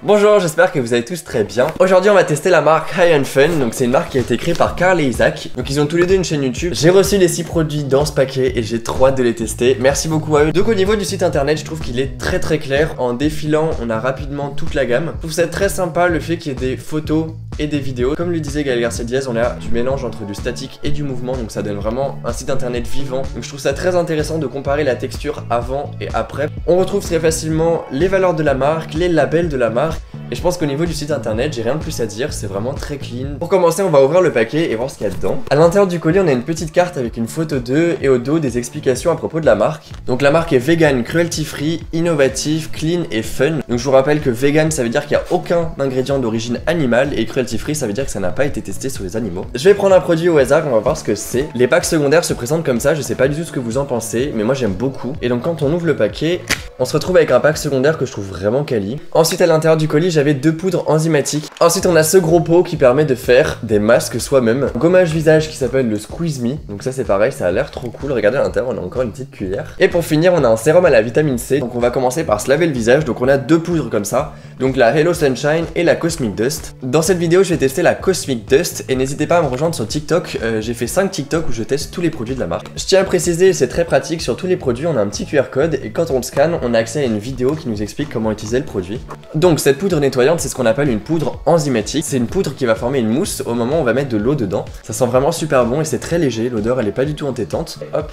Bonjour, j'espère que vous allez tous très bien. Aujourd'hui on va tester la marque High & Fun, donc c'est une marque qui a été créée par Carl et Isaac. Donc ils ont tous les deux une chaîne YouTube. J'ai reçu les 6 produits dans ce paquet et j'ai trop hâte de les tester. Merci beaucoup à eux. Donc au niveau du site internet, je trouve qu'il est très clair. En défilant, on a rapidement toute la gamme. Je trouve ça très sympa le fait qu'il y ait des photos et des vidéos. Comme le disait Gaël Garcia Diaz, on a du mélange entre du statique et du mouvement, donc ça donne vraiment un site internet vivant. Donc je trouve ça très intéressant de comparer la texture avant et après. On retrouve très facilement les valeurs de la marque, les labels de la marque. Et je pense qu'au niveau du site internet, j'ai rien de plus à dire, c'est vraiment très clean. Pour commencer, on va ouvrir le paquet et voir ce qu'il y a dedans. À l'intérieur du colis, on a une petite carte avec une photo d'eux et au dos des explications à propos de la marque. Donc la marque est vegan, cruelty free, innovative, clean et fun. Donc je vous rappelle que vegan, ça veut dire qu'il n'y a aucun ingrédient d'origine animale et cruelty free, ça veut dire que ça n'a pas été testé sur les animaux. Je vais prendre un produit au hasard, on va voir ce que c'est. Les packs secondaires se présentent comme ça, je sais pas du tout ce que vous en pensez, mais moi j'aime beaucoup. Et donc quand on ouvre le paquet, on se retrouve avec un pack secondaire que je trouve vraiment quali. Ensuite à l'intérieur du colis, j'avais 2 poudres enzymatiques. Ensuite on a ce gros pot qui permet de faire des masques soi-même. Gommage visage qui s'appelle le Squeeze Me. Donc ça c'est pareil, ça a l'air trop cool. Regardez à l'intérieur, on a encore une petite cuillère. Et pour finir, on a un sérum à la vitamine C. Donc on va commencer par se laver le visage. Donc on a 2 poudres comme ça. Donc la Hello Sunshine et la Cosmic Dust. Dans cette vidéo, je vais tester la Cosmic Dust et n'hésitez pas à me rejoindre sur TikTok. J'ai fait 5 TikTok où je teste tous les produits de la marque. Je tiens à préciser, c'est très pratique, sur tous les produits, on a un petit QR code et quand on le scanne, on a accès à une vidéo qui nous explique comment utiliser le produit. Donc cette poudre nettoyante, c'est ce qu'on appelle une poudre enzymatique. C'est une poudre qui va former une mousse au moment où on va mettre de l'eau dedans. Ça sent vraiment super bon et c'est très léger, l'odeur elle est pas du tout entêtante. Et hop,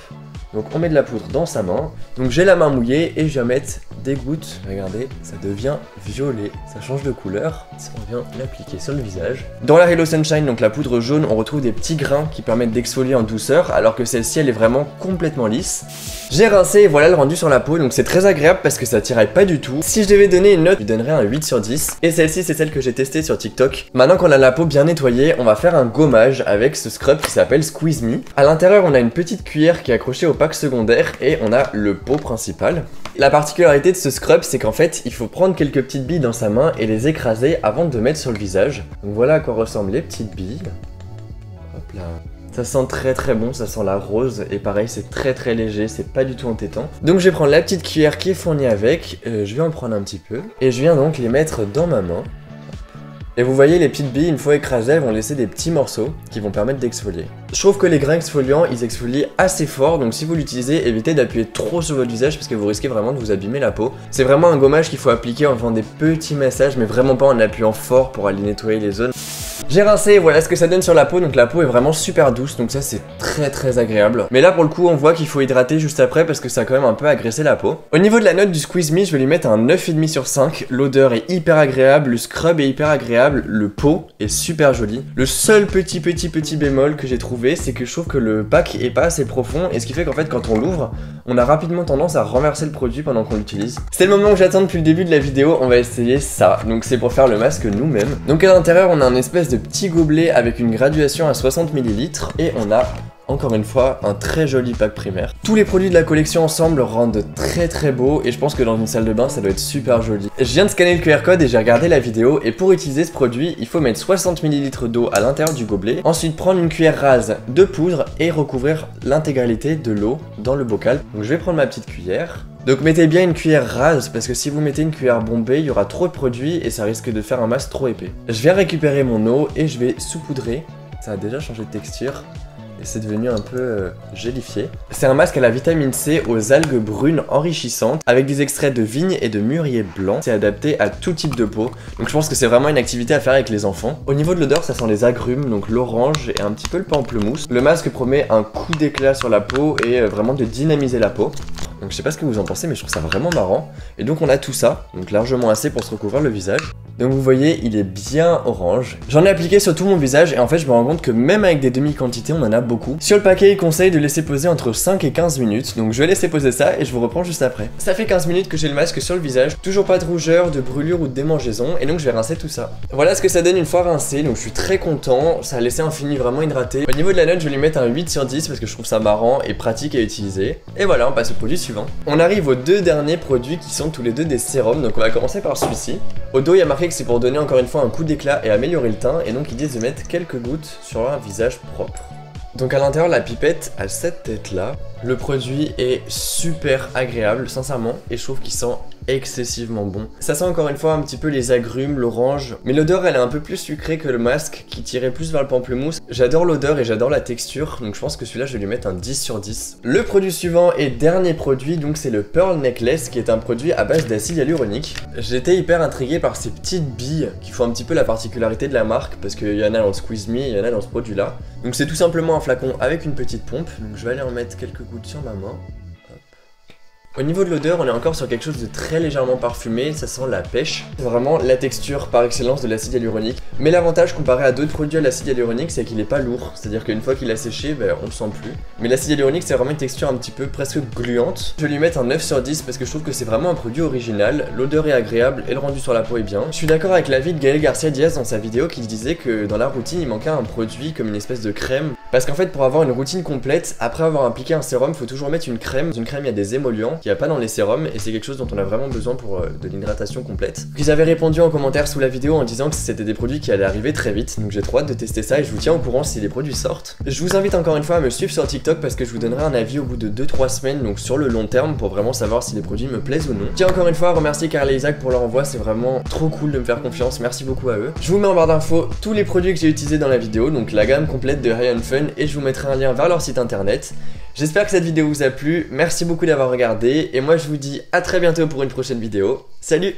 donc on met de la poudre dans sa main. Donc j'ai la main mouillée et je vais mettre des gouttes. Regardez, ça devient violet, ça change de couleur. Si on vient l'appliquer sur le visage. Dans la Hello Sunshine, donc la poudre jaune, on retrouve des petits grains qui permettent d'exfolier en douceur, alors que celle-ci elle est vraiment complètement lisse. J'ai rincé et voilà le rendu sur la peau, donc c'est très agréable parce que ça tiraille pas du tout. Si je devais donner une note, je lui donnerais un 8 sur 10. Et celle-ci c'est celle que j'ai testée sur TikTok. Maintenant qu'on a la peau bien nettoyée, on va faire un gommage avec ce scrub qui s'appelle Squeeze Me. À l'intérieur on a une petite cuillère qui est accrochée au pack secondaire et on a le pot principal. La particularité de ce scrub, c'est qu'en fait, il faut prendre quelques petites billes dans sa main et les écraser avant de mettre sur le visage. Donc voilà à quoi ressemblent les petites billes. Hop là. Ça sent très bon, ça sent la rose et pareil c'est très léger, c'est pas du tout entêtant. Donc je vais prendre la petite cuillère qui est fournie avec, je vais en prendre un petit peu et je viens donc les mettre dans ma main. Et vous voyez les petites billes, une fois écrasées, elles vont laisser des petits morceaux qui vont permettre d'exfolier. Je trouve que les grains exfoliants, ils exfolient assez fort, donc si vous l'utilisez, évitez d'appuyer trop sur votre visage parce que vous risquez vraiment de vous abîmer la peau. C'est vraiment un gommage qu'il faut appliquer en faisant des petits massages, mais vraiment pas en appuyant fort pour aller nettoyer les zones. J'ai rincé et voilà ce que ça donne sur la peau, donc la peau est vraiment super douce, donc ça c'est très agréable. Mais là pour le coup on voit qu'il faut hydrater juste après parce que ça a quand même un peu agressé la peau. Au niveau de la note du Squeeze Me, je vais lui mettre un 9,5 sur 5. L'odeur est hyper agréable, le scrub est hyper agréable, le pot est super joli. Le seul petit bémol que j'ai trouvé, c'est que je trouve que le pack est pas assez profond et ce qui fait qu'en fait quand on l'ouvre, on a rapidement tendance à renverser le produit pendant qu'on l'utilise. C'est le moment que j'attends depuis le début de la vidéo, on va essayer ça. Donc c'est pour faire le masque nous-mêmes. Donc à l'intérieur on a un espèce de petit gobelet avec une graduation à 60 ml et on a encore une fois un très joli pack primaire. Tous les produits de la collection ensemble rendent très beau et je pense que dans une salle de bain ça doit être super joli. Je viens de scanner le QR code et j'ai regardé la vidéo et pour utiliser ce produit il faut mettre 60 ml d'eau à l'intérieur du gobelet, ensuite prendre une cuillère rase de poudre et recouvrir l'intégralité de l'eau dans le bocal. Donc je vais prendre ma petite cuillère. Donc mettez bien une cuillère rase parce que si vous mettez une cuillère bombée, il y aura trop de produits et ça risque de faire un masque trop épais. Je viens récupérer mon eau et je vais saupoudrer. Ça a déjà changé de texture et c'est devenu un peu gélifié. C'est un masque à la vitamine C aux algues brunes enrichissantes avec des extraits de vigne et de mûrier blanc. C'est adapté à tout type de peau. Donc je pense que c'est vraiment une activité à faire avec les enfants. Au niveau de l'odeur, ça sent les agrumes, donc l'orange et un petit peu le pamplemousse. Le masque promet un coup d'éclat sur la peau et vraiment de dynamiser la peau. Donc je sais pas ce que vous en pensez mais je trouve ça vraiment marrant. Et donc on a tout ça, donc largement assez pour se recouvrir le visage. Donc vous voyez, il est bien orange. J'en ai appliqué sur tout mon visage et en fait je me rends compte que même avec des demi-quantités, on en a beaucoup. Sur le paquet, il conseille de laisser poser entre 5 et 15 minutes. Donc je vais laisser poser ça et je vous reprends juste après. Ça fait 15 minutes que j'ai le masque sur le visage. Toujours pas de rougeur, de brûlure ou de démangeaison. Et donc je vais rincer tout ça. Voilà ce que ça donne une fois rincé. Donc je suis très content. Ça a laissé un fini vraiment hydraté. Au niveau de la note, je vais lui mettre un 8 sur 10 parce que je trouve ça marrant et pratique à utiliser. Et voilà, on passe au produit suivant. On arrive aux 2 derniers produits qui sont tous les deux des sérums. Donc on va commencer par celui-ci. Au dos, il y a marqué que c'est pour donner encore une fois un coup d'éclat et améliorer le teint. Et donc ils disent de mettre quelques gouttes sur un visage propre. Donc à l'intérieur, la pipette a cette tête là. Le produit est super agréable, sincèrement, et je trouve qu'il sent excessivement bon. Ça sent encore une fois un petit peu les agrumes, l'orange, mais l'odeur elle est un peu plus sucrée que le masque qui tirait plus vers le pamplemousse. J'adore l'odeur et j'adore la texture, donc je pense que celui-là je vais lui mettre un 10 sur 10. Le produit suivant et dernier produit, donc c'est le Pearl Necklace qui est un produit à base d'acide hyaluronique. J'étais hyper intrigué par ces petites billes qui font un petit peu la particularité de la marque parce qu'il y en a dans le Squeeze Me, il y en a dans ce produit là. Donc c'est tout simplement un flacon avec une petite pompe, donc je vais aller en mettre quelques gouttes sur ma main. Au niveau de l'odeur, on est encore sur quelque chose de très légèrement parfumé, ça sent la pêche. C'est vraiment la texture par excellence de l'acide hyaluronique. Mais l'avantage comparé à d'autres produits à l'acide hyaluronique, c'est qu'il est pas lourd. C'est-à-dire qu'une fois qu'il a séché, on le sent plus. Mais l'acide hyaluronique, c'est vraiment une texture un petit peu presque gluante. Je vais lui mettre un 9 sur 10 parce que je trouve que c'est vraiment un produit original. L'odeur est agréable et le rendu sur la peau est bien. Je suis d'accord avec l'avis de Gaël Garcia Diaz dans sa vidéo qui disait que dans la routine, il manquait un produit comme une espèce de crème. Parce qu'en fait, pour avoir une routine complète, après avoir appliqué un sérum, il faut toujours mettre une crème. Dans une crème, il y a des émollients qu'il n'y a pas dans les sérums et c'est quelque chose dont on a vraiment besoin pour de l'hydratation complète. Ils avaient répondu en commentaire sous la vidéo en disant que c'était des produits qui allaient arriver très vite, donc j'ai trop hâte de tester ça et je vous tiens au courant si les produits sortent. Je vous invite encore une fois à me suivre sur TikTok parce que je vous donnerai un avis au bout de 2-3 semaines, donc sur le long terme pour vraiment savoir si les produits me plaisent ou non. Je tiens encore une fois à remercier Carl et Isaac pour leur envoi, c'est vraiment trop cool de me faire confiance, merci beaucoup à eux. Je vous mets en barre d'infos tous les produits que j'ai utilisés dans la vidéo, donc la gamme complète de High On Fun et je vous mettrai un lien vers leur site internet. J'espère que cette vidéo vous a plu, merci beaucoup d'avoir regardé et moi je vous dis à très bientôt pour une prochaine vidéo. Salut!